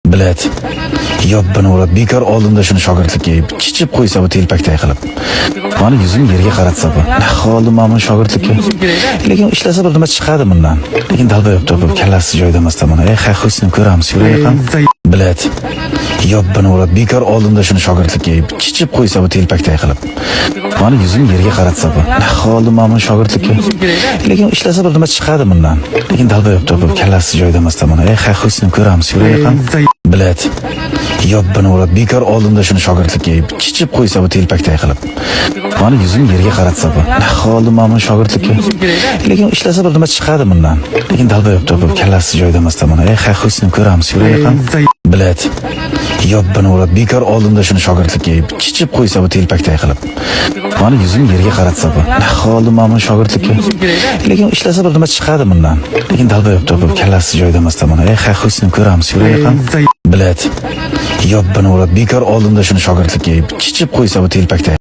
Bilet. Yobbini urib, bekor oldimda shuni shogirdlikka chichib qo'ysa bu telpakday qilib. Mana yuzim yerga qaratsa bu. Naholi mana bu shogirdlikka. Lekin ishlasa bir nima chiqadi bundan. Lekin dalbayib topib, kallasi joyida emasda mana. Xayxusni ko'ramiz, yuraylik ham. Bilet. Yobbini urib, bekor oldimda shuni shogirdlikka chichib qo'ysa bu telpakday qilib. Mana yuzim yerga qaratsa bu. Naholi mana bu shogirdlikka. Lekin ishlasa bir nima chiqadi bundan. Lekin dalbayib topib, kallasi joyida emasda mana. Xayxusni ko'ramiz, yuraylik ham. Bilet. Yobbini urib, bekor oldimda shuni shogirdlikka chichib qo'ysa bu telpakday qilib. Mana yuzim yerga qaratsa bu. Naholi mana bu shogirdlikka. Lekin ishlasa bir nima chiqadi bundan. Lekin dalbayib topib, kallasi joyida emasda mana. Xayxusni ko'ramiz, yuraylik ham. Bilet. Yobbini urib, bekor oldimda shuni shogirdlikka chichib qo'ysa bu telpakday qilib. Mana yuzim yerga qaratsa bu. Naholi mana bu shogirdlikka. Lekin ishlasa bir nima chiqadi bundan. Lekin dalbayib topib, kallasi joyida emasda mana. Xayxusni ko'ramiz, yuraylik ham. Bilet. Yobbini urib, bekor oldimda shuni shogirdlikka chichib qo'ysa bu telpakday